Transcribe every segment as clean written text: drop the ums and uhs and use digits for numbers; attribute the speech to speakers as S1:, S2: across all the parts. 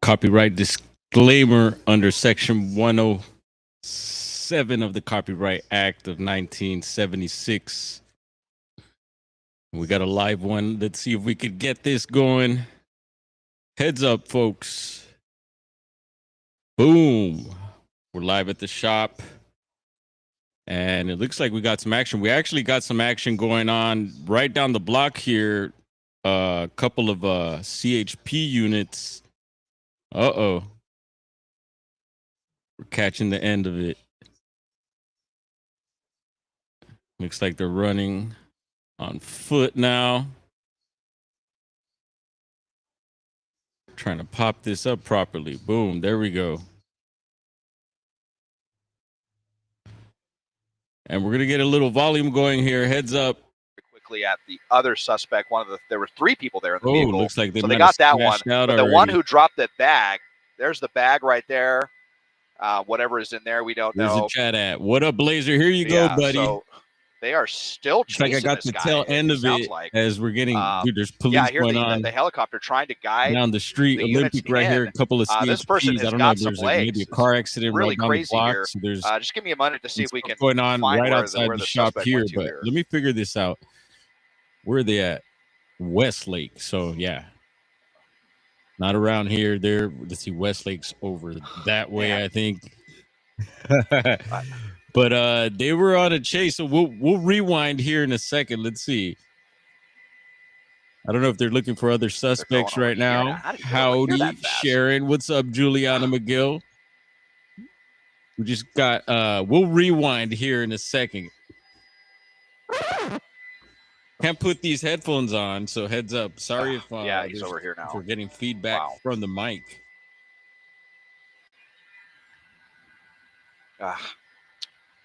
S1: Copyright disclaimer under Section 107 of the Copyright Act of 1976. We got a live one. Let's see if we could get this going. Heads up, folks. Boom. We're live at the shop. And it looks like we got some action. We actually got some action going on right down the block here. A couple of CHP units. Uh-oh. We're catching the end of it. Looks like they're running on foot now. Trying to pop this up properly. Boom, there we go. And we're going to get a little volume going here. Heads up.
S2: Quickly at the other suspect. There were three people there in the
S1: Oh,
S2: vehicle.
S1: looks like
S2: so they got that one. But the one who dropped that bag, there's the bag right there. Whatever is in there, we don't know.
S1: Where's the chat at? What up, Blazer? Here you go, buddy.
S2: So they are still chasing
S1: I got
S2: this
S1: the
S2: guy,
S1: tail end of it as we're getting. Dude, there's police going on.
S2: The helicopter trying to guide
S1: down the street. Olympic right here. A couple of CHPs.
S2: This person has
S1: I don't
S2: got
S1: know if there's
S2: some legs.
S1: maybe a car accident
S2: really
S1: right
S2: crazy
S1: down the block.
S2: here.
S1: So there's
S2: just give me a minute to see if we can
S1: going on
S2: find
S1: right
S2: where
S1: outside the shop here. But let me figure this out. Where are they at? Westlake. So yeah, not around here. There. Let's see. Westlake's over that way, I think. But they were on a chase, so we'll rewind here in a second. Let's see. I don't know if they're looking for other suspects right now. Howdy, Sharon. What's up, Juliana McGill? We just got we'll rewind here in a second. Can't put these headphones on, so heads up. Sorry if
S2: he's over here now.
S1: We're getting feedback from the mic.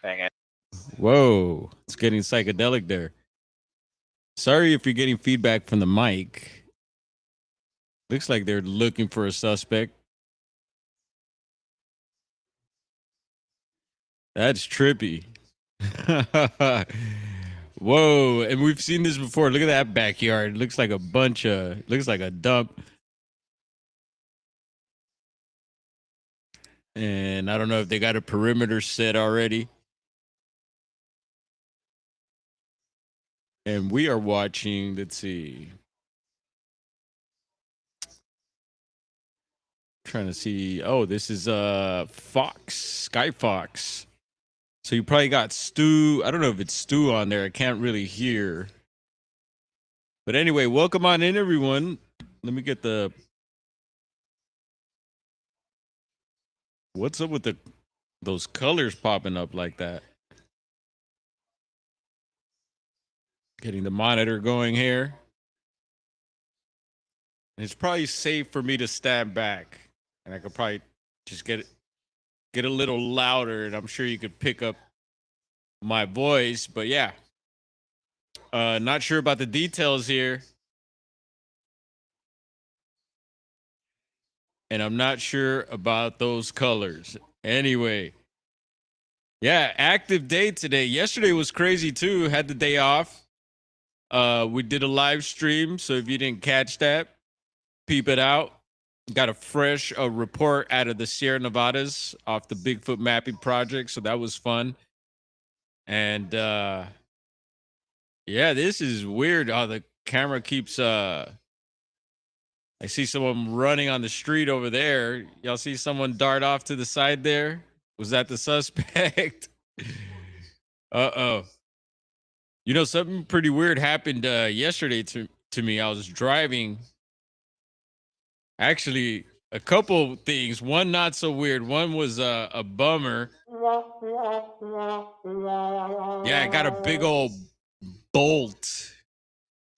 S2: Dang it.
S1: Whoa, it's getting psychedelic there. Sorry if you're getting feedback from the mic. Looks like they're looking for a suspect. That's trippy. Whoa, and we've seen this before. Look at that backyard. It looks like a looks like a dump. And I don't know if they got a perimeter set already. And we are watching, let's see. Trying to see. Oh, this is Fox, Sky Fox. So you probably got Stu. I don't know if it's Stu on there. I can't really hear. But anyway, welcome on in, everyone. Let me get the. What's up with those colors popping up like that? Getting the monitor going here. And it's probably safe for me to stand back, and I could probably just get a little louder, and I'm sure you could pick up my voice. But yeah, not sure about the details here, and I'm not sure about those colors. Anyway, yeah, active day today. Yesterday was crazy too. Had the day off. We did a live stream, so if you didn't catch that, peep it out. Got a fresh report out of the Sierra Nevadas off the Bigfoot mapping project, so that was fun. And yeah, this is weird how the camera keeps I see someone running on the street over there. Y'all see someone dart off to the side there? Was that the suspect? Uh-oh. You know, something pretty weird happened yesterday to me. I was driving. Actually, a couple things. One not so weird. One was a bummer. Yeah, I got a big old bolt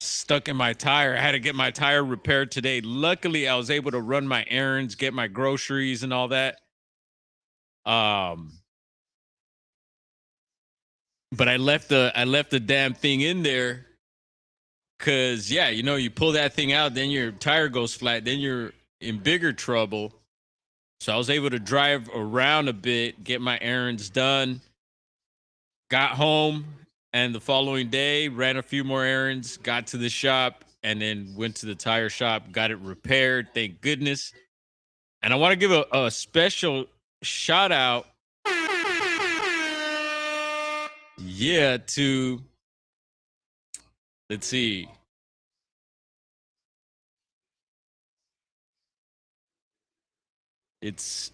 S1: stuck in my tire. I had to get my tire repaired today. Luckily, I was able to run my errands, get my groceries and all that. But I left the damn thing in there. Cause yeah, you know, you pull that thing out, then your tire goes flat, then you're in bigger trouble. So I was able to drive around a bit, get my errands done, got home, and the following day ran a few more errands, got to the shop, and then went to the tire shop, got it repaired. Thank goodness. And I want to give a special shout out, to, let's see. It's,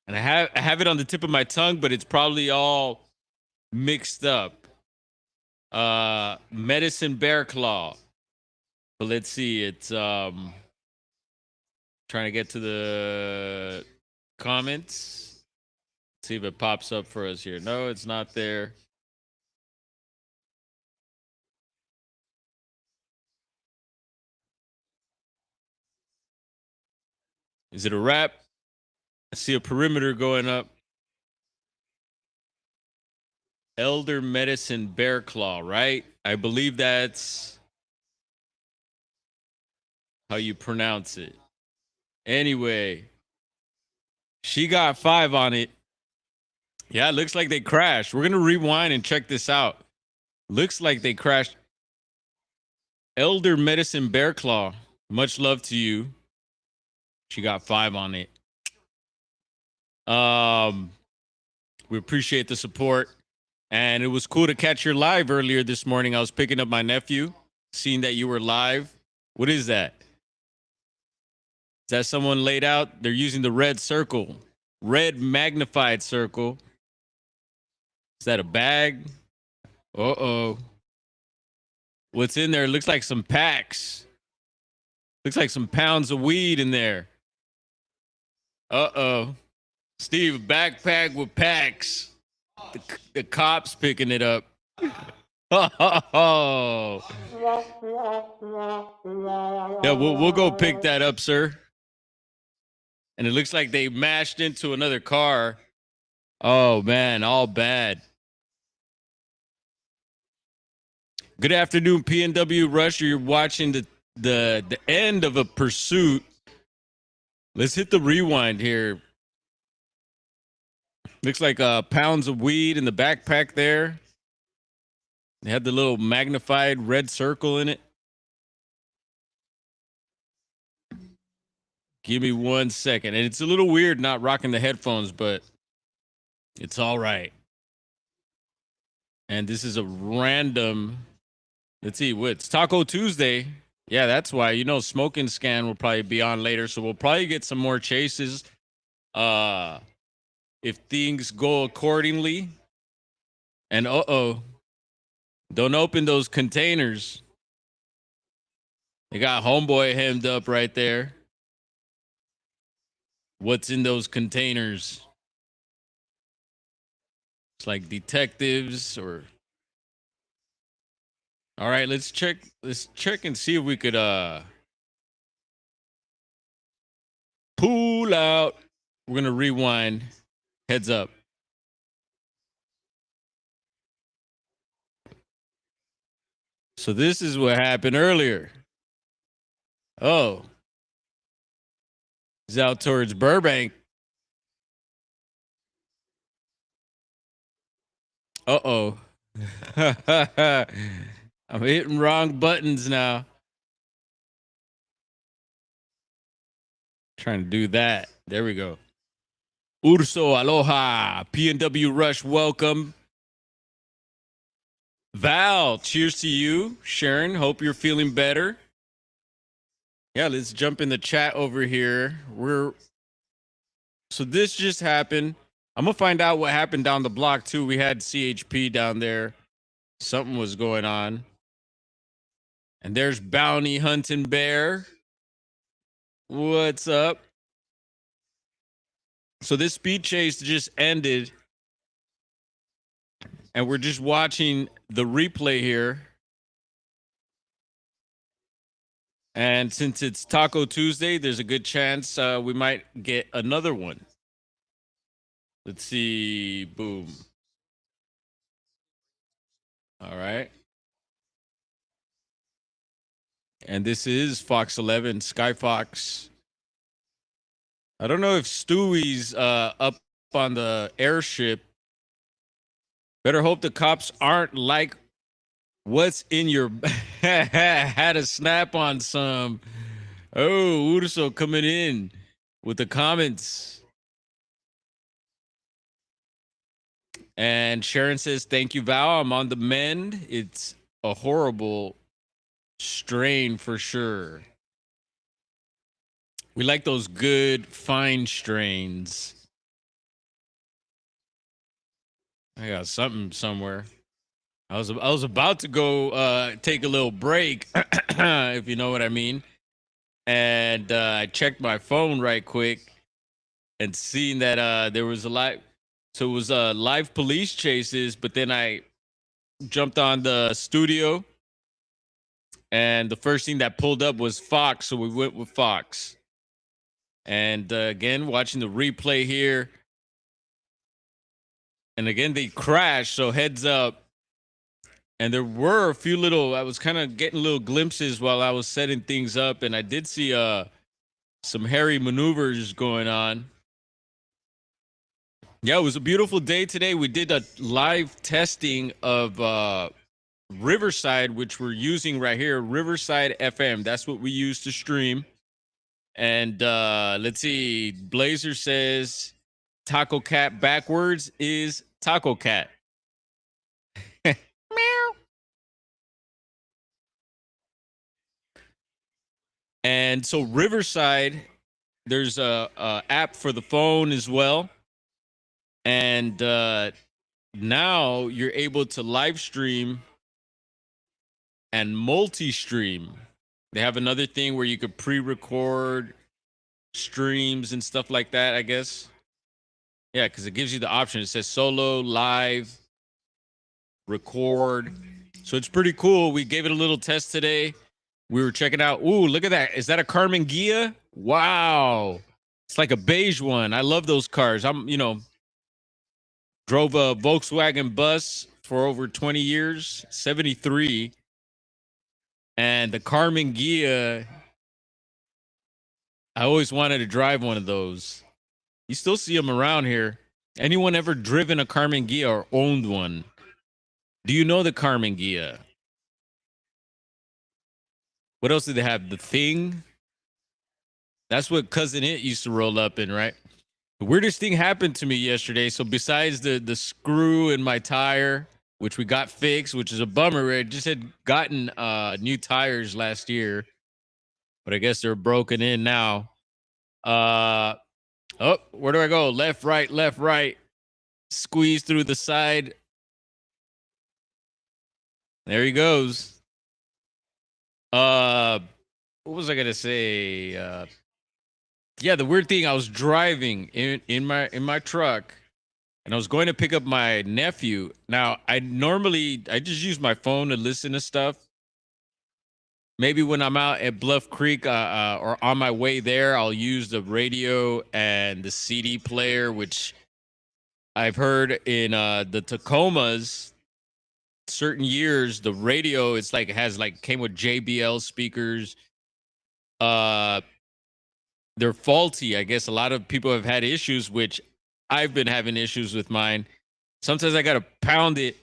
S1: and I have it on the tip of my tongue, but it's probably all mixed up. Medicine Bear Claw. But let's see. It's trying to get to the comments. See if it pops up for us here. No, it's not there. Is it a wrap? I see a perimeter going up. Elder Medicine Bear Claw, right? I believe that's how you pronounce it. Anyway, she got 5 on it. Yeah, it looks like they crashed. We're going to rewind and check this out. Looks like they crashed. Elder Medicine Bear Claw, much love to you. She got 5 on it. We appreciate the support. And it was cool to catch your live earlier this morning. I was picking up my nephew, seeing that you were live. What is that? Is that someone laid out? They're using the red circle, red magnified circle. Is that a bag? Uh-oh. What's in there? It looks like some packs. Looks like some pounds of weed in there. Uh-oh. Steve, backpack with packs. The cops picking it up. Oh. Yeah, we'll go pick that up, sir. And it looks like they mashed into another car. Oh, man, all bad. Good afternoon, PNW Rush. You're watching the end of a pursuit. Let's hit the rewind here. Looks like pounds of weed in the backpack there. They had the little magnified red circle in it. Give me 1 second. And it's a little weird not rocking the headphones, but it's all right. And this is a random, let's see, it's Taco Tuesday. Yeah, that's why. Smoking Scan will probably be on later, so we'll probably get some more chases. If things go accordingly. And don't open those containers. They got homeboy hemmed up right there. What's in those containers? It's like detectives or. All right, let's check and see if we could pull out. We're gonna rewind. Heads up. So this is what happened earlier. Oh. He's out towards Burbank. Uh-oh. I'm hitting wrong buttons now. Trying to do that. There we go. Urso, aloha. PNW Rush, welcome. Val, cheers to you. Sharon, hope you're feeling better. Yeah, let's jump in the chat over here. So this just happened. I'm going to find out what happened down the block, too. We had CHP down there. Something was going on. And there's Bounty Hunting Bear. What's up? So this speed chase just ended. And we're just watching the replay here. And since it's Taco Tuesday, there's a good chance we might get another one. Let's see. Boom. All right. And this is Fox 11, Sky Fox. I don't know if Stewie's up on the airship. Better hope the cops aren't like, what's in your had a snap on some. Oh, Urso coming in. with the comments. And Sharon says, thank you, Val. I'm on the mend. It's a horrible strain for sure. We like those good, fine strains. I got something somewhere. I was about to go take a little break, if you know what I mean. And I checked my phone right quick and seen that there was a live. So it was live police chases, but then I jumped on the studio, and the first thing that pulled up was Fox, so we went with Fox. And again, watching the replay here, and again they crashed, so heads up. And there were a few little, I was kind of getting little glimpses while I was setting things up, and I did see some hairy maneuvers going on. Yeah, it was a beautiful day today. We did a live testing of Riverside, which we're using right here, Riverside FM. That's what we use to stream. And let's see, Blazer says Taco Cat backwards is Taco Cat. Meow. And so Riverside, there's a app for the phone as well. And now you're able to live stream and multi-stream. They have another thing where you could pre-record streams and stuff like that, I guess. Yeah, because it gives you the option. It says solo, live, record. So it's pretty cool. We gave it a little test today. We were checking out. Ooh, look at that. Is that a Karmann Ghia? Wow. It's like a beige one. I love those cars. Drove a Volkswagen bus for over 20 years, 73. And the Karmann Ghia, I always wanted to drive one of those. You still see them around here. Anyone ever driven a Karmann Ghia or owned one? Do you know the Karmann Ghia? What else did they have? The Thing? That's what Cousin It used to roll up in, right? The weirdest thing happened to me yesterday. So besides the screw in my tire, which we got fixed, which is a bummer. I just had gotten new tires last year, but I guess they're broken in now. Oh, where do I go? Left, right, left, right. Squeeze through the side. There he goes. What was I gonna say? Yeah, the weird thing, I was driving in my truck, and I was going to pick up my nephew. Now, I just use my phone to listen to stuff. Maybe when I'm out at Bluff Creek or on my way there, I'll use the radio and the CD player, which I've heard in the Tacomas, certain years, the radio, it's like, came with JBL speakers. They're faulty. I guess a lot of people have had issues, which I've been having issues with mine. Sometimes I got to pound it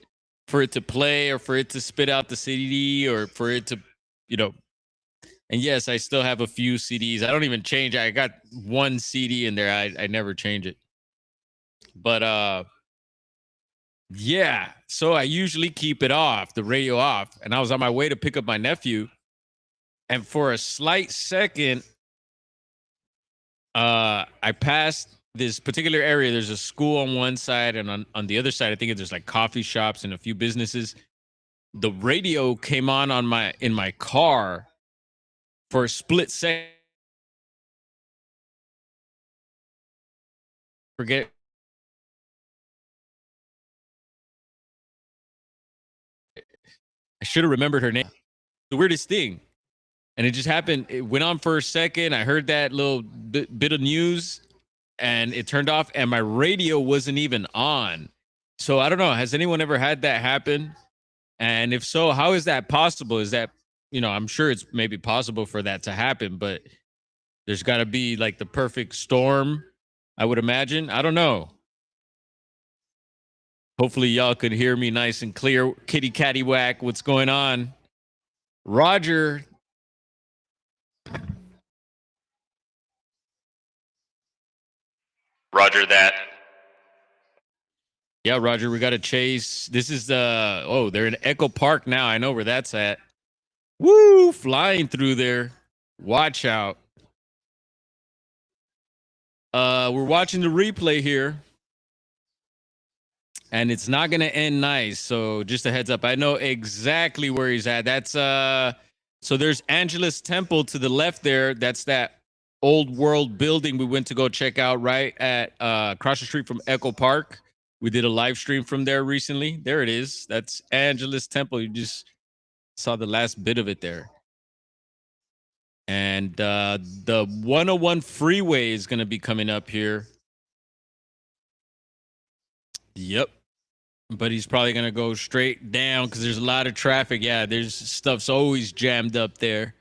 S1: for it to play or for it to spit out the CD or for it to, and yes, I still have a few CDs. I don't even change. I got one CD in there. I never change it. But yeah, so I usually keep it off, the radio off. And I was on my way to pick up my nephew. And for a slight second, I passed this particular area. There's a school on one side, and on the other side, I think there's like coffee shops and a few businesses. The radio came on in my car for a split second. I should have remembered her name. The weirdest thing. And it just happened. It went on for a second. I heard that little bit of news, and it turned off, and my radio wasn't even on. So I don't know. Has anyone ever had that happen? And if so, how is that possible? Is that, I'm sure it's maybe possible for that to happen, but there's got to be like the perfect storm, I would imagine. I don't know. Hopefully y'all could hear me nice and clear. Kitty Catty Whack, what's going on? Roger.
S3: Roger that.
S1: Yeah, Roger, we got to chase. This is they're in Echo Park now. I know where that's at. Woo, flying through there. Watch out. We're watching the replay here. And it's not going to end nice. So just a heads up. I know exactly where he's at. That's so there's Angelus Temple to the left there. That's that old world building we went to go check out right at across the street from Echo Park. We did a live stream from there recently. There it is. That's Angelus Temple. You just saw the last bit of it there. And the 101 freeway is going to be coming up here. Yep. But he's probably going to go straight down because there's a lot of traffic. Yeah, there's stuff's always jammed up there.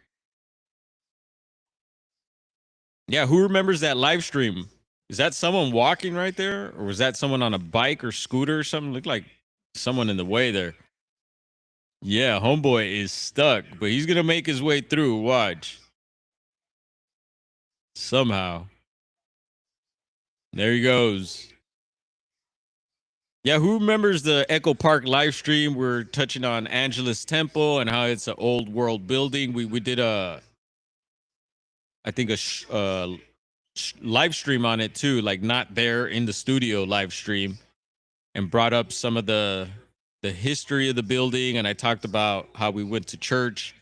S1: Yeah, who remembers that live stream? Is that someone walking right there? Or was that someone on a bike or scooter or something? Looked like someone in the way there. Yeah, homeboy is stuck, but he's going to make his way through. Watch. Somehow. There he goes. Yeah, who remembers the Echo Park live stream? We're touching on Angelus Temple and how it's an old world building. We did a live stream on it too, like not there in the studio live stream, and brought up some of the history of the building. And I talked about how we went to church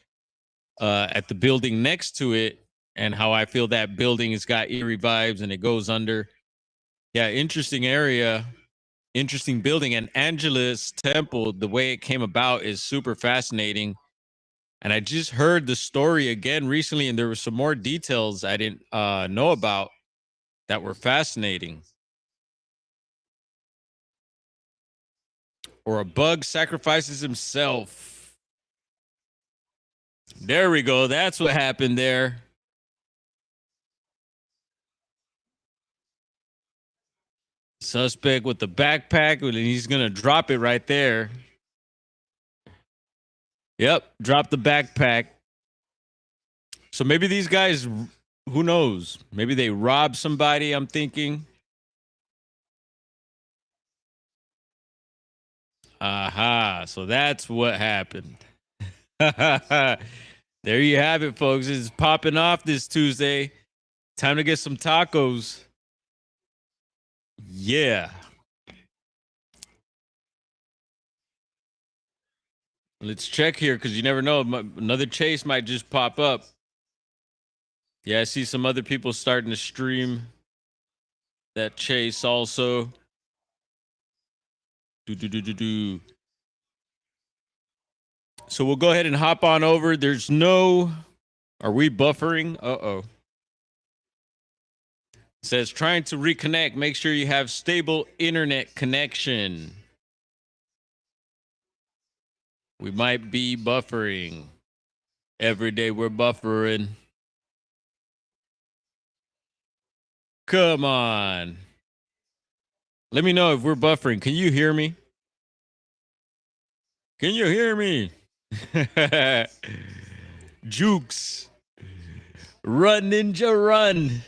S1: at the building next to it and how I feel that building has got eerie vibes and it goes under. Yeah, interesting area. Interesting building. And Angelus Temple, the way it came about is super fascinating. And I just heard the story again recently, and there were some more details I didn't know about that were fascinating. Or a bug sacrifices himself. There we go. That's what happened there. Suspect with the backpack, and he's going to drop it right there. Yep, drop the backpack. So maybe these guys, who knows? Maybe they robbed somebody, I'm thinking. Aha, so that's what happened. There you have it, folks. It's popping off this Tuesday. Time to get some tacos. Yeah. Let's check here because you never know. Another chase might just pop up. Yeah, I see some other people starting to stream that chase also. So we'll go ahead and hop on over. There's no... Are we buffering? Uh-oh. It says trying to reconnect. Make sure you have stable internet connection. We might be buffering. Every day we're buffering. Come on. Let me know if we're buffering. Can you hear me? Can you hear me? Jukes. Run, ninja, run.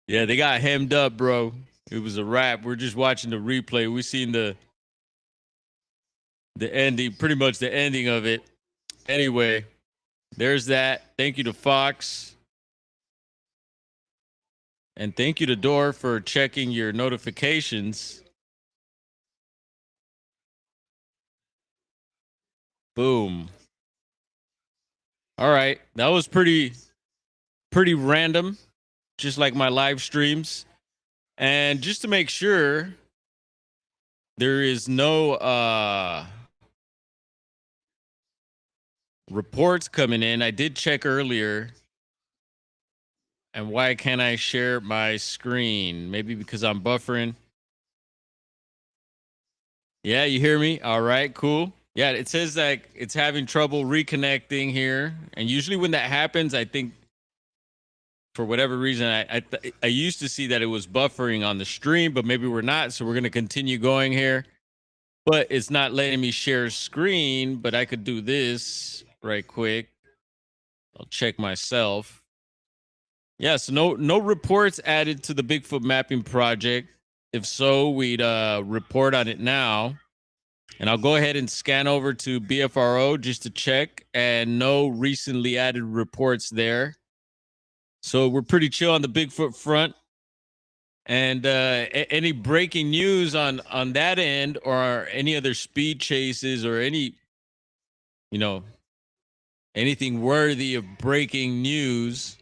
S1: Yeah, they got hemmed up, bro. It was a wrap. We're just watching the replay. We seen the ending, pretty much the ending of it. Anyway, there's that. Thank you to Fox. And thank you to Door for checking your notifications. Boom. All right. That was pretty random, just like my live streams. And just to make sure there is no reports coming in, I did check earlier. And why can't I share my screen? Maybe because I'm buffering. Yeah, you hear me? All right, cool. Yeah, it says that it's having trouble reconnecting here. And usually when that happens, I think for whatever reason, I used to see that it was buffering on the stream, but maybe we're not. So we're going to continue going here. But it's not letting me share screen, but I could do this right quick. I'll check myself. Yes, no reports added to the Bigfoot mapping project. If so, we'd report on it now. And I'll go ahead and scan over to BFRO just to check, and no recently added reports there. So we're pretty chill on the Bigfoot front. And any breaking news on that end, or any other speed chases, or any, anything worthy of breaking news,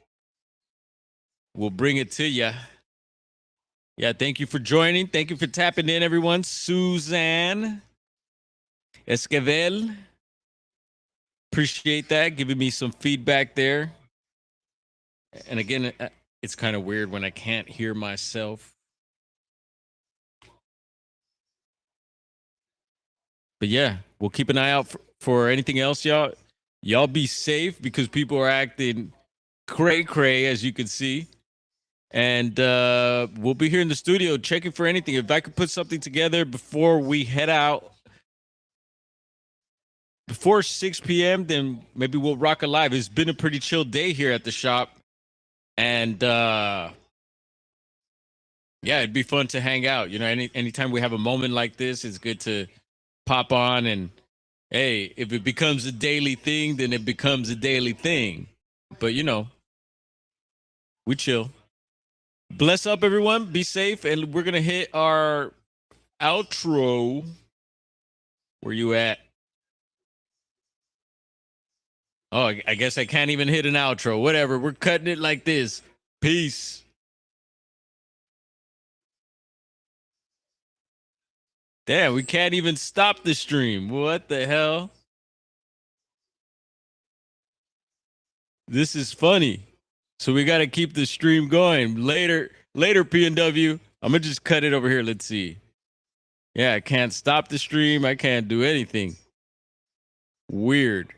S1: we'll bring it to you. Yeah, thank you for joining. Thank you for tapping in, everyone. Suzanne Esquivel. Appreciate that. Giving me some feedback there. And again, it's kind of weird when I can't hear myself. But yeah, we'll keep an eye out for anything else, y'all. Y'all be safe, because people are acting cray-cray, as you can see. And we'll be here in the studio checking for anything. If I could put something together before we head out, before 6 p.m., then maybe we'll rock a live. It's been a pretty chill day here at the shop. And yeah, it'd be fun to hang out. Anytime we have a moment like this, it's good to pop on. And hey, if it becomes a daily thing, then it becomes a daily thing. But we chill. Bless up, everyone. Be safe. And we're going to hit our outro. Where you at? Oh, I guess I can't even hit an outro. Whatever. We're cutting it like this. Peace. Damn, we can't even stop the stream. What the hell? This is funny. So we got to keep the stream going. Later, PNW. I'm going to just cut it over here. Let's see. Yeah, I can't stop the stream. I can't do anything. Weird.